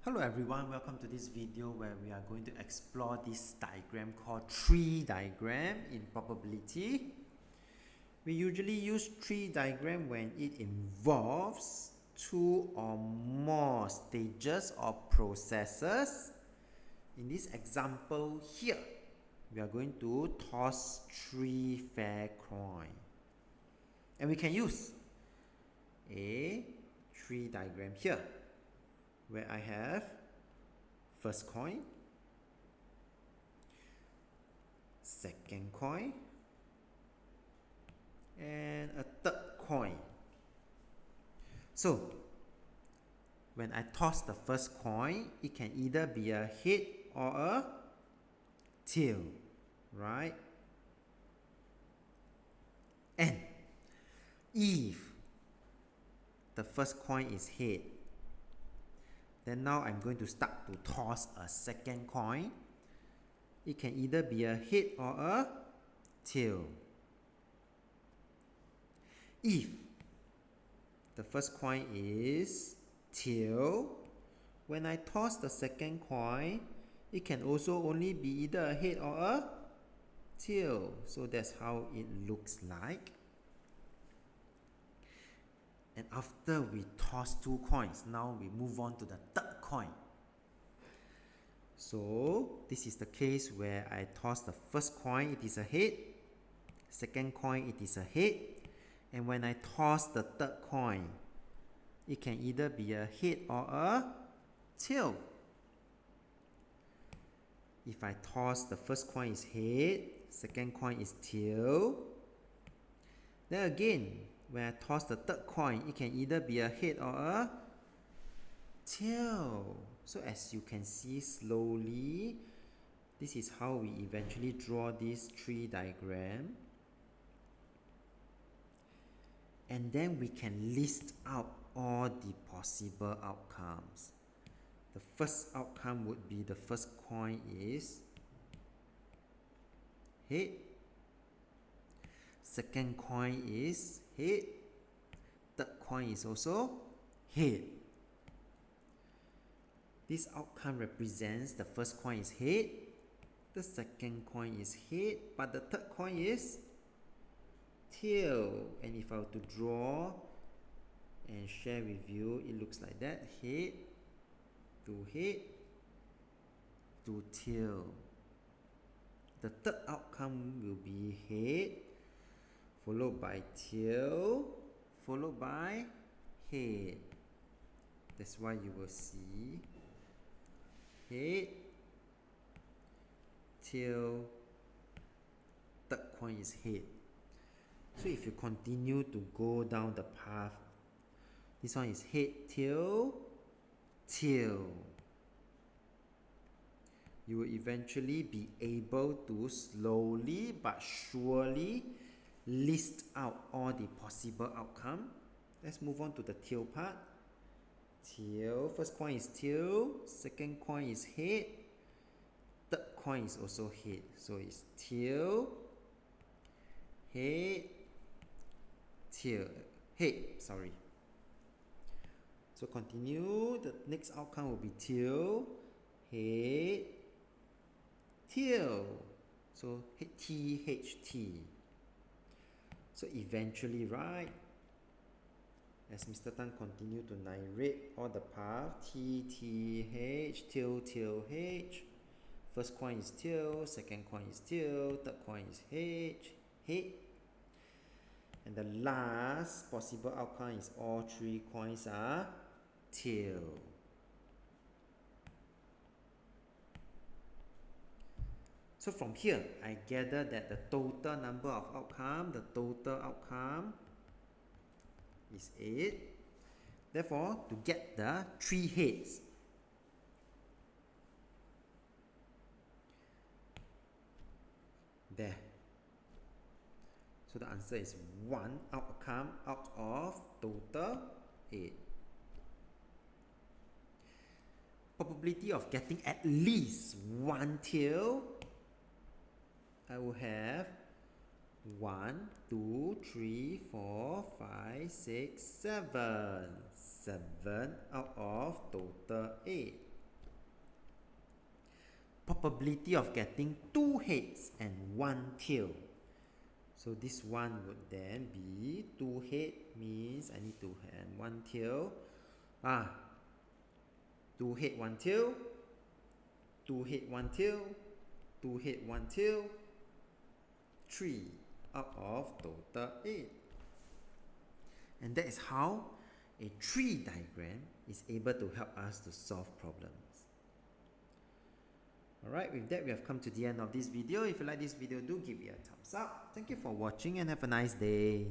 Hello everyone, welcome to this video where we are going to explore this diagram called tree diagram in probability. We usually use tree diagram when it involves two or more stages or processes. In this example here, we are going to toss three fair coin. And we can use a tree diagram here, where I have first coin, second coin, and a third coin. So when I toss the first coin, it can either be a head or a tail, right? And if the first coin is head, then now I'm going to start to toss a second coin. It can either be a head or a tail. If the first coin is tail, when I toss the second coin, it can also only be either a head or a tail. So that's how it looks like. And after we toss two coins, now we move on to the third coin. So this is the case where I toss the first coin, it is a head. Second coin, it is a head. And when I toss the third coin, it can either be a head or a tail. If I toss the first coin is head, second coin is tail. Then again, when I toss the third coin, it can either be a head or a tail. So as you can see slowly, this is how we eventually draw this tree diagram. And then we can list out all the possible outcomes. The first outcome would be the first coin is head. Second coin is head. Third coin is also head. This outcome represents the first coin is head, the second coin is head, but the third coin is tail. And if I were to draw and share with you, it looks like that: head to tail. The third outcome will be head, followed by tail, followed by head. That's why you will see head, tail, third coin is head. So if you continue to go down the path, this one is head, tail, tail. You will eventually be able to slowly but surely list out all the possible outcomes. Let's move on to the tail part. Tail, first coin is tail, second coin is head, third coin is also head. So it's tail, head, tail, head, sorry. So continue, the next outcome will be tail, head, tail. So T-H-T. So eventually, right, as Mr. Tan continue to narrate all the path, T, T, H, tail, tail, H. First coin is tail, second coin is tail, third coin is H, head. And the last possible outcome is all three coins are tail. So from here, I gather that the total number of outcome, is 8. Therefore, to get the 3 heads, there. So the answer is 1 outcome out of total 8. Probability of getting at least 1 tail, I will have 1, 2, 3, 4, 5, 6, 7. 7 out of total 8. probability of getting 2 heads and 1 tail. So this one would then be 2 head means I need to have 1 tail. 2 head, 1 tail, 2 head, 1 tail, 2 head, 1 tail, 3 out of total 8. And that is how a tree diagram is able to help us to solve problems. Alright, with that we have come to the end of this video. If you like this video, do give it a thumbs up. Thank you for watching and have a nice day.